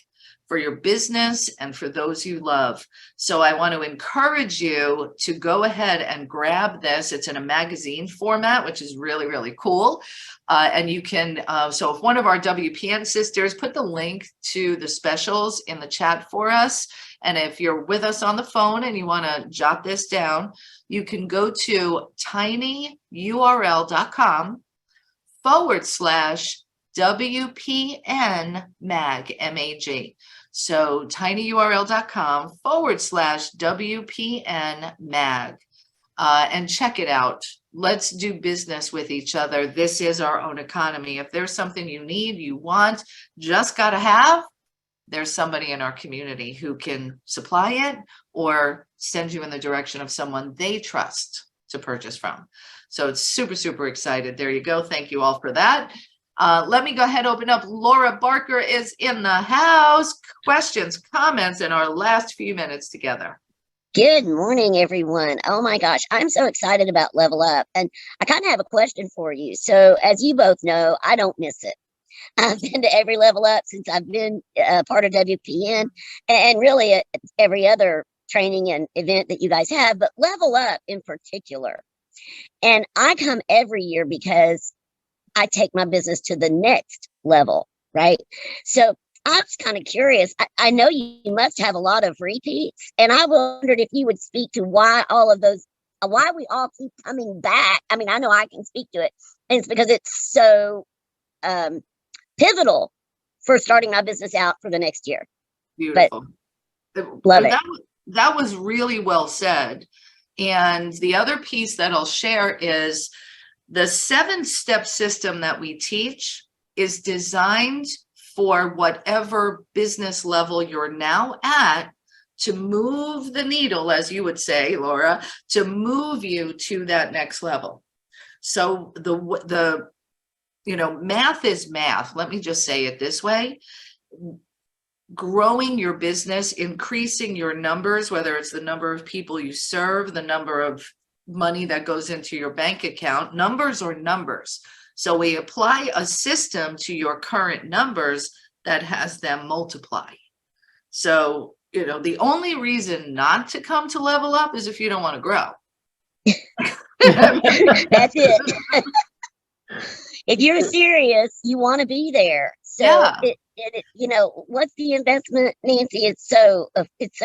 for your business, and for those you love. So I want to encourage you to go ahead and grab this. It's in a magazine format, which is really, really cool. And you can, so if one of our WPN sisters, put the link to the specials in the chat for us. And if you're with us on the phone and you want to jot this down, you can go to tinyurl.com/WPN mag, MAG. So tinyurl.com/WPN mag. And check it out. Let's do business with each other. This is our own economy. If there's something you need, you want, just got to have, there's somebody in our community who can supply it or send you in the direction of someone they trust to purchase from. So it's super, super excited. There you go. Thank you all for that. Let me go ahead and open up. Laura Barker is in the house. Questions, comments in our last few minutes together. Good morning, everyone. Oh my gosh, I'm so excited about Level Up. And I kind of have a question for you. So as you both know, I don't miss it. I've been to every Level Up since I've been part of WPN, and really every other training and event that you guys have, but Level Up in particular. And I come every year because I take my business to the next level, right? So I was kind of curious. I know you must have a lot of repeats, and I wondered if you would speak to why all of those, why we all keep coming back. I mean, I know I can speak to it, and it's because it's so pivotal for starting my business out for the next year. Beautiful. Love it. That was really well said. And the other piece that I'll share is the 7-step system that we teach is designed for whatever business level you're now at, to move the needle, as you would say, Laura, to move you to that next level. So the math is math. Let me just say it this way. Growing your business, increasing your numbers, whether it's the number of people you serve, the number of money that goes into your bank account, numbers are numbers. So we apply a system to your current numbers that has them multiply. So, the only reason not to come to Level Up is if you don't want to grow. That's it. If you're serious, you want to be there. So, yeah. What's the investment, Nancy? It's so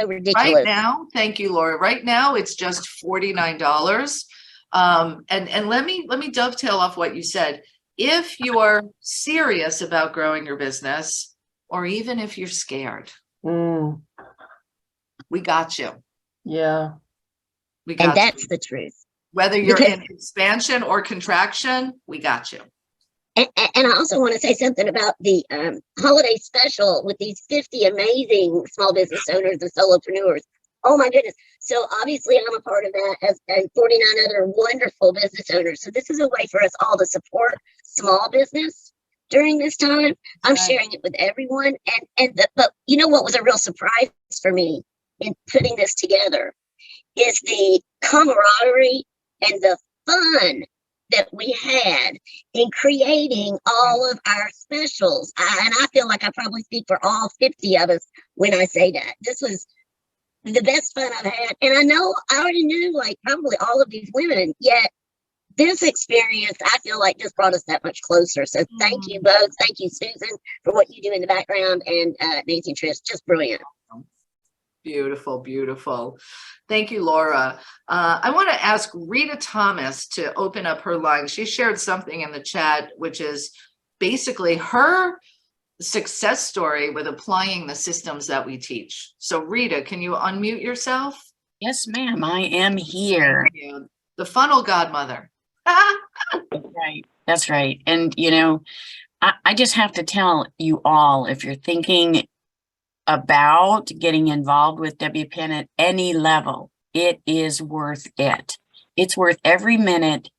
ridiculous. Right now, thank you, Laura. Right now, it's just $49. And let me dovetail off what you said. If you're serious about growing your business, or even if you're scared, we got you. Yeah. We got and that's you. the truth. Whether you're in expansion or contraction, we got you. And I also want to say something about the holiday special with these 50 amazing small business owners and solopreneurs. Oh my goodness. So obviously I'm a part of that, as 49 other wonderful business owners. So this is a way for us all to support small business during this time. I'm sharing it with everyone. But you know what was a real surprise for me in putting this together is the camaraderie and the fun that we had in creating all of our specials. And I feel like I probably speak for all 50 of us when I say that. This was the best fun I've had. And I know I already knew probably all of these women, yet this experience, I feel like just brought us that much closer. So thank you both. Thank you, Susan, for what you do in the background, and Nancy and Trish, just brilliant. Beautiful, beautiful. Thank you, Laura. I want to ask Rita Thomas to open up her line. She shared something in the chat, which is basically her success story with applying the systems that we teach. So Rita, can you unmute yourself? Yes, ma'am. I am here. The funnel godmother. Right. That's right. And, I just have to tell you all, if you're thinking about getting involved with WPN at any level, it is worth it. It's worth every minute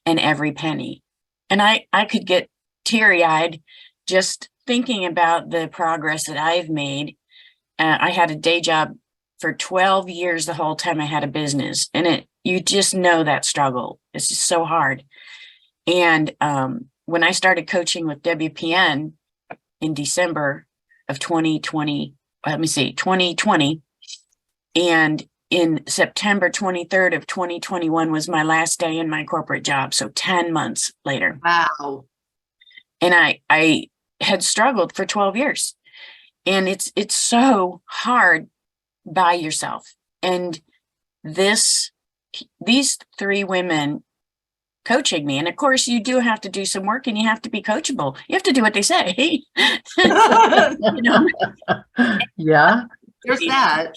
and every penny. And I could get teary-eyed just thinking about the progress that I've made. I had a day job for 12 years the whole time I had a business, and you just know that struggle. It's just so hard. And when I started coaching with WPN in December of 2020, and in September 23rd of 2021 was my last day in my corporate job. So 10 months later. Wow. And I had struggled for 12 years. And it's so hard by yourself. And these 3 women coaching me, and of course you do have to do some work, and you have to be coachable. You have to do what they say. Yeah. There's that.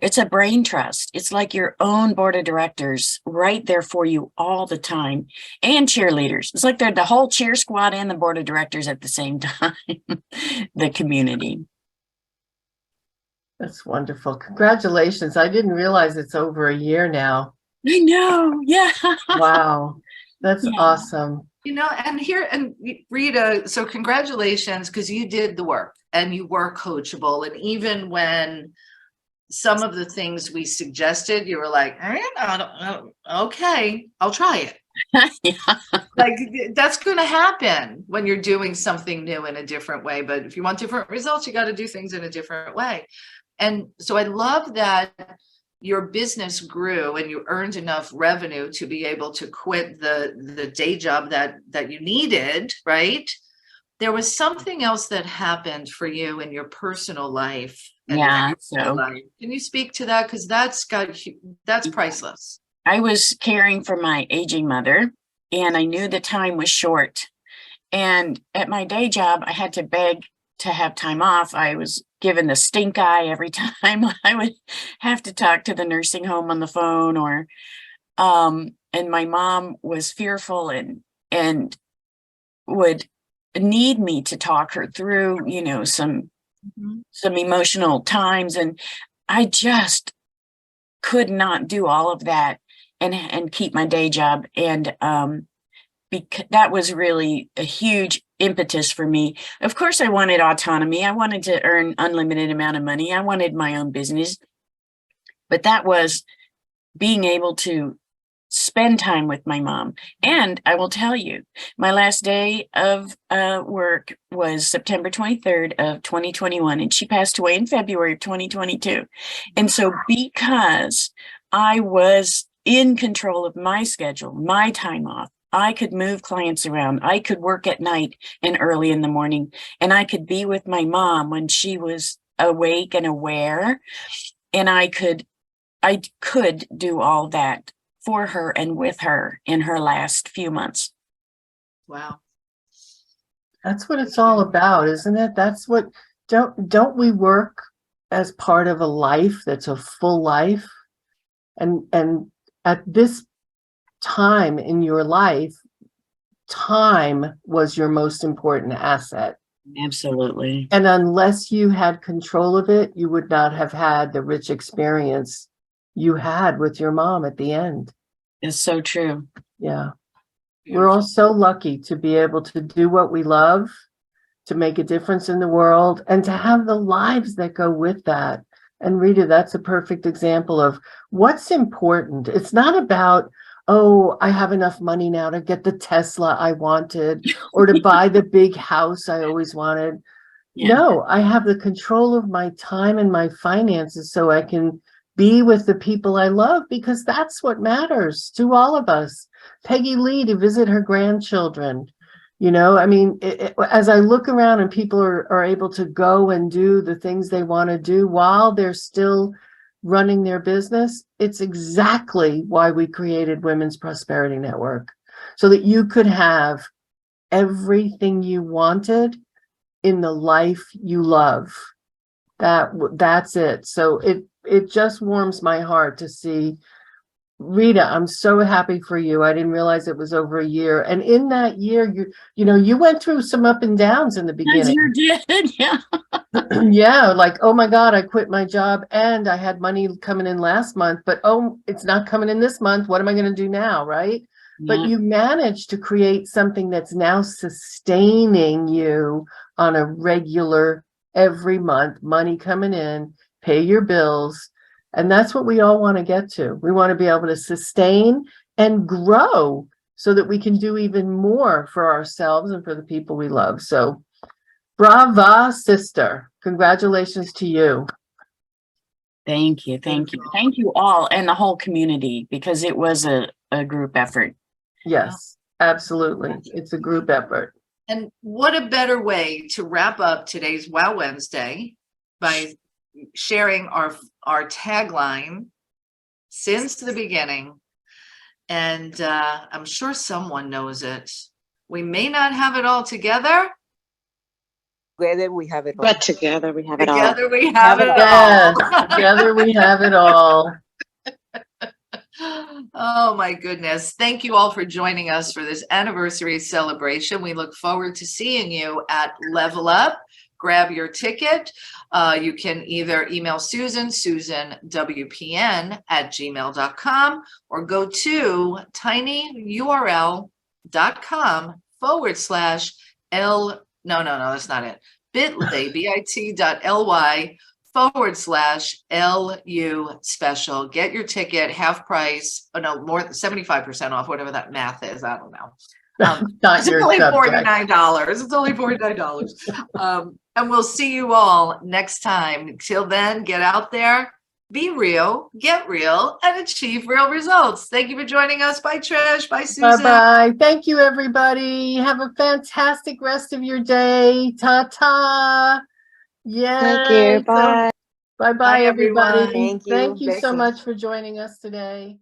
It's a brain trust. It's like your own board of directors right there for you all the time, and cheerleaders. It's like they're the whole cheer squad and the board of directors at the same time. The community. That's wonderful. Congratulations. I didn't realize it's over a year now. I know. Yeah. Wow. That's awesome. And Rita, so congratulations, because you did the work and you were coachable. And even when some of the things we suggested, you were like, okay, I'll try it. Like, that's going to happen when you're doing something new in a different way. But if you want different results, you got to do things in a different way. And so I love that your business grew and you earned enough revenue to be able to quit the day job that you needed, right? There was something else that happened for you in your personal life. Yeah. Can you speak to that? Because that's priceless. I was caring for my aging mother, and I knew the time was short. And at my day job, I had to beg to have time off. I was given the stink eye every time I would have to talk to the nursing home on the phone, or and my mom was fearful and would need me to talk her through, you know, some emotional times. And I just could not do all of that and keep my day job. And because that was really a huge impetus for me. Of course, I wanted autonomy. I wanted to earn unlimited amount of money. I wanted my own business. But that was being able to spend time with my mom. And I will tell you, my last day of work was September 23rd of 2021, and she passed away in February of 2022. And so because I was in control of my schedule, my time off, I could move clients around. I could work at night and early in the morning, and I could be with my mom when she was awake and aware. And I could do all that for her and with her in her last few months. Wow. That's what it's all about, isn't it? That's what, don't we work as part of a life that's a full life? And at this time in your life, time was your most important asset. Absolutely. And unless you had control of it, you would not have had the rich experience you had with your mom at the end. It's so true. Yeah. We're all so lucky to be able to do what we love, to make a difference in the world, and to have the lives that go with that. And Rita, that's a perfect example of what's important. It's not about, oh, I have enough money now to get the Tesla I wanted or to buy the big house I always wanted. Yeah. No, I have the control of my time and my finances so I can be with the people I love, because that's what matters to all of us. Peggy Lee to visit her grandchildren. You know, I mean, as I look around and people are able to go and do the things they want to do while they're still running their business, it's exactly why we created Women's Prosperity Network, so that you could have everything you wanted in the life you love. That's it. So it just warms my heart to see. Rita, I'm so happy for you. I didn't realize it was over a year. And in that year, you went through some up and downs in the beginning. You did, yeah. Yeah, like, oh my God, I quit my job and I had money coming in last month, but oh, it's not coming in this month. What am I going to do now, right? Yeah. But you managed to create something that's now sustaining you on a regular, every month, money coming in, pay your bills. And that's what we all want to get to. We want to be able to sustain and grow so that we can do even more for ourselves and for the people we love. So brava, sister. Congratulations to you. Thank you. Thank you. Thank you all and the whole community, because it was a group effort. Yes, absolutely. It's a group effort. And what a better way to wrap up today's Wow Wednesday by sharing our tagline, since the beginning. And I'm sure someone knows it. We may not have it all together. Together we have it all. But together we have it all. Together we have it Yes, all. together we have it all. Oh my goodness. Thank you all for joining us for this anniversary celebration. We look forward to seeing you at Level Up. Grab your ticket. You can either email Susan WPN@gmail.com, or go to tinyurl.com/L. No, that's not it. bit.ly/LU special. Get your ticket, half price. Oh no, more than 75% off, whatever that math is. I don't know. It's only $49. It's only $49. And we'll see you all next time. Till then, get out there, be real, get real, and achieve real results. Thank you for joining us. Bye, Trish. Bye, Susan. Bye-bye. Thank you, everybody. Have a fantastic rest of your day. Ta-ta. Yeah. Thank you. Bye. Bye-bye, Bye, everybody. everyone. Thank you so much for joining us today.